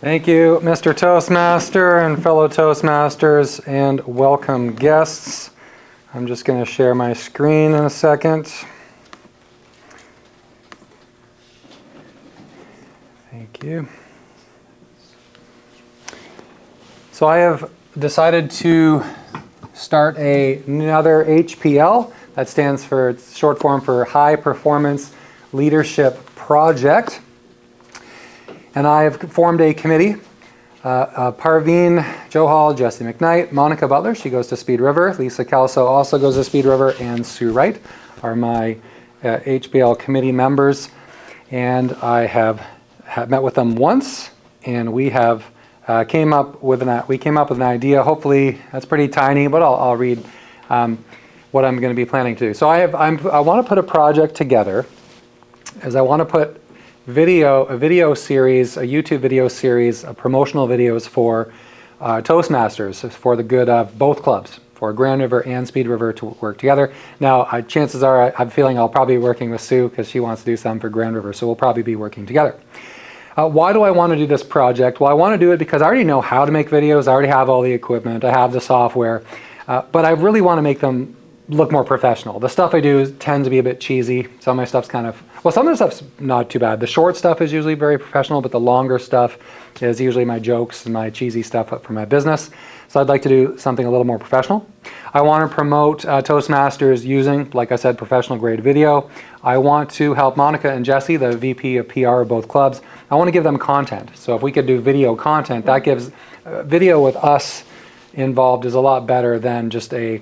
Thank you, Mr. Toastmaster and fellow Toastmasters, and welcome guests. I'm just going to share my screen in a second. Thank you. So I have decided to start another HPL. That stands for, it's short form for High Performance Leadership Project. And I have formed a committee. Parveen Johal, Jesse McKnight, Monica Butler, she goes to Speed River, Lisa Kelso also goes to Speed River, and Sue Wright are my HPL committee members. And I have met with them once, and we have came up with an idea. Hopefully, that's pretty tiny, but I'll read what I'm going to be planning to do. So I want to put a project together, as I want to put a video series, a YouTube video series of promotional videos for Toastmasters, for the good of both clubs, for Grand River and Speed River to work together. Now, chances are, I'm feeling I'll probably be working with Sue because she wants to do some for Grand River, so we'll probably be working together. Why do I want to do this project? Well, I want to do it because I already know how to make videos. I already have all the equipment. I have the software. But I really want to make them look more professional. The stuff I do tends to be a bit cheesy. Some of my stuff's kind of, well, some of the stuff's not too bad. The short stuff is usually very professional, but the longer stuff is usually my jokes and my cheesy stuff for my business. So I'd like to do something a little more professional. I want to promote Toastmasters using, like I said, professional grade video. I want to help Monica and Jesse, the VP of PR of both clubs. I want to give them content. So if we could do video content, that gives video with us involved is a lot better than just a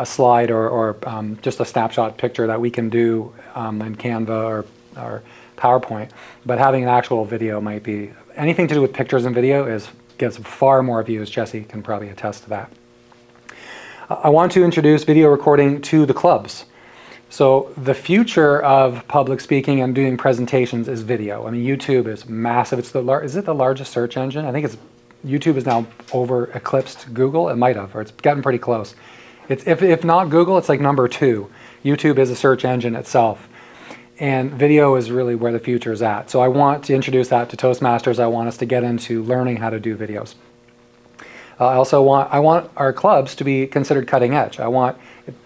slide or just a snapshot picture that we can do in Canva or PowerPoint. But having an actual video might be, anything to do with pictures and video gives far more views. Jesse can probably attest to that. I want to introduce video recording to the clubs. So the future of public speaking and doing presentations is video. I mean, YouTube is massive. Is it the largest search engine? I think YouTube is now eclipsed Google. It might have, or it's getting pretty close. If not Google, it's like number 2. YouTube is a search engine itself. And video is really where the future is at. So I want to introduce that to Toastmasters. I want us to get into learning how to do videos. I want our clubs to be considered cutting edge. I want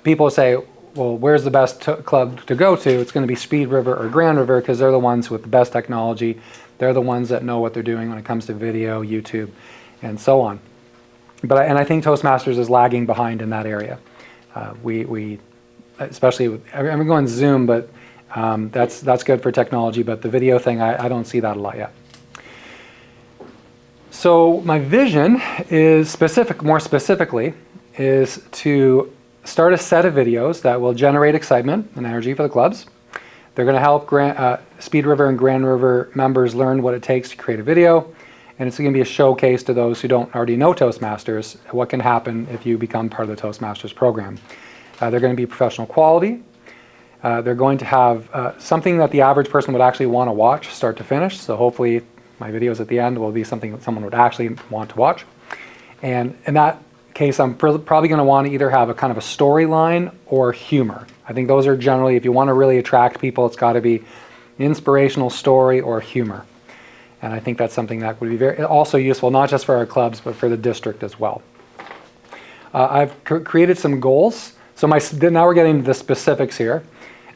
people to say, well, where's the best club to go to? It's going to be Speed River or Grand River because they're the ones with the best technology. They're the ones that know what they're doing when it comes to video, YouTube, and so on. And I think Toastmasters is lagging behind in that area. We especially with, I'm going Zoom, but that's good for technology. But the video thing, I don't see that a lot yet. So my vision is more specifically, is to start a set of videos that will generate excitement and energy for the clubs. They're going to help Speed River and Grand River members learn what it takes to create a video. And it's going to be a showcase to those who don't already know Toastmasters, what can happen if you become part of the Toastmasters program. They're going to be professional quality. They're going to have something that the average person would actually want to watch start to finish. So hopefully my videos at the end will be something that someone would actually want to watch. And in that case, I'm probably going to want to either have a kind of a storyline or humor. I think those are generally, if you want to really attract people, it's got to be an inspirational story or humor. And I think that's something that would be also useful, not just for our clubs, but for the district as well. I've created some goals. So now we're getting to the specifics here.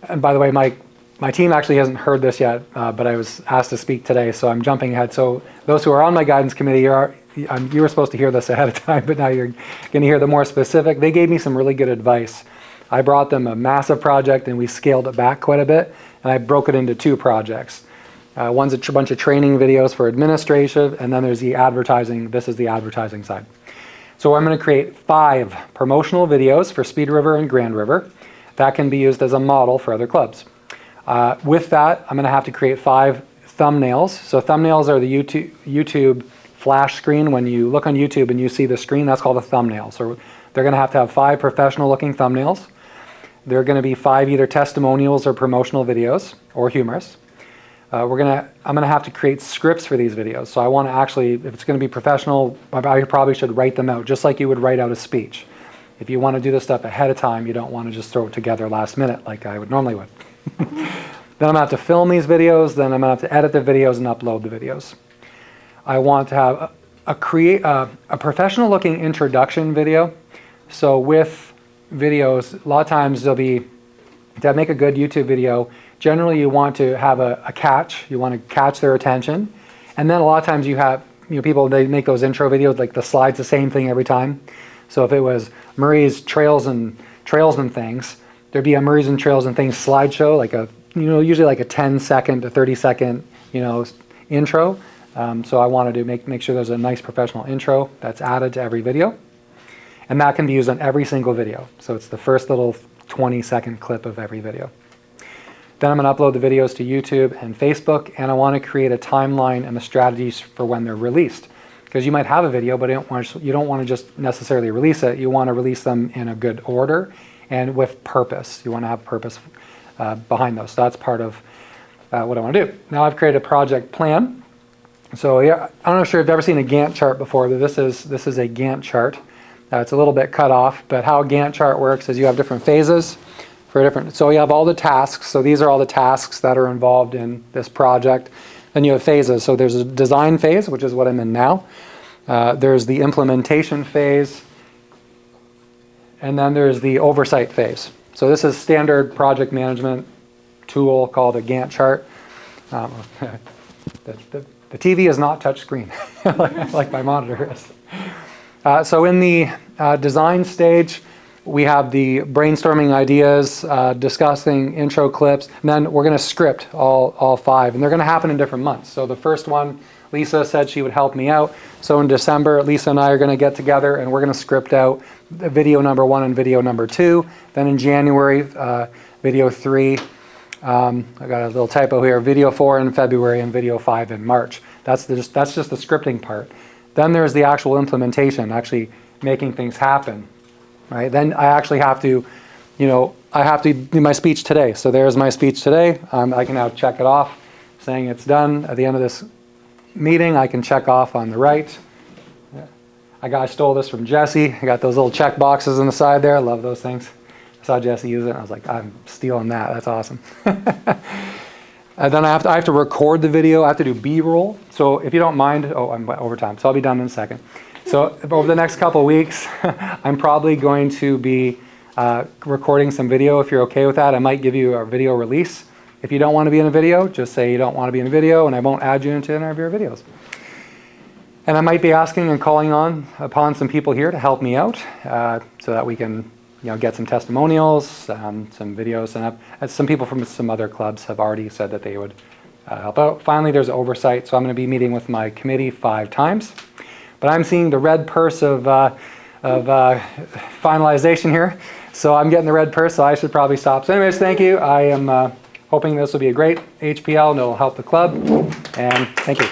And by the way, my team actually hasn't heard this yet, but I was asked to speak today, so I'm jumping ahead. So those who are on my guidance committee, you were supposed to hear this ahead of time, but now you're going to hear the more specific. They gave me some really good advice. I brought them a massive project, and we scaled it back quite a bit, and I broke it into 2 projects. One's a bunch of training videos for administration, and then there's the advertising. This is the advertising side. So I'm going to create 5 promotional videos for Speed River and Grand River that can be used as a model for other clubs. With that, I'm going to have to create 5 thumbnails. So thumbnails are the YouTube flash screen. When you look on YouTube and you see the screen, that's called a thumbnail. So they're going to have 5 professional looking thumbnails. There are going to be 5 either testimonials or promotional videos or humorous. I'm going to have to create scripts for these videos. So I want to actually, if it's going to be professional, I probably should write them out just like you would write out a speech. If you want to do this stuff ahead of time, you don't want to just throw it together last minute like I would normally would. Then I'm going to have to film these videos, then I'm going to have to edit the videos and upload the videos. I want to have a professional looking introduction video. So with videos, a lot of times they'll be, to make a good YouTube video, generally you want to have a catch, you want to catch their attention. And then a lot of times you have, people, they make those intro videos, like the slides, the same thing every time. So if it was Murray's Trails and Things, there'd be a Murray's and Trails and Things slideshow, like a, usually like a 10-second to 30-second, intro. So I wanted to make sure there's a nice professional intro that's added to every video. And that can be used on every single video. So it's the first little 20-second clip of every video. Then I'm going to upload the videos to YouTube and Facebook, and I want to create a timeline and the strategies for when they're released. Because you might have a video, but you don't want to just necessarily release it. You want to release them in a good order and with purpose. You want to have purpose behind those. So that's part of what I want to do. Now I've created a project plan. So yeah, I'm not sure if you've ever seen a Gantt chart before, but this is a Gantt chart. It's a little bit cut off, but how a Gantt chart works is you have different phases. So you have all the tasks. So these are all the tasks that are involved in this project. Then you have phases. So there's a design phase, which is what I'm in now. There's the implementation phase. And then there's the oversight phase. So this is standard project management tool called a Gantt chart. The TV is not touchscreen, like my monitor is. So in the design stage, we have the brainstorming ideas, discussing intro clips, and then we're going to script all 5, and they're going to happen in different months. So the first one, Lisa said she would help me out. So in December, Lisa and I are going to get together, and we're going to script out video number 1 and video number 2. Then in January, video 3. I got a little typo here. Video 4 in February and video 5 in March. That's just the scripting part. Then there's the actual implementation, actually making things happen. Right? Then I actually have to, I have to do my speech today. So there's my speech today. I can now check it off, saying it's done. At the end of this meeting, I can check off on the right. I stole this from Jesse. I got those little check boxes on the side there. I love those things. I saw Jesse use it, and I was like, I'm stealing that. That's awesome. And then I have to record the video. I have to do B-roll. So if you don't mind, I'm over time, so I'll be done in a second. So over the next couple of weeks, I'm probably going to be recording some video. If you're okay with that, I might give you a video release. If you don't want to be in a video, just say you don't want to be in a video, and I won't add you into any of your videos. And I might be asking and calling upon some people here to help me out so that we can get some testimonials, some videos. And some people from some other clubs have already said that they would help out. Finally, there's oversight. So I'm going to be meeting with my committee 5 times. But I'm seeing the red purse of finalization here. So I'm getting the red purse, so I should probably stop. So anyways, thank you. I am hoping this will be a great HPL and it will help the club. And thank you.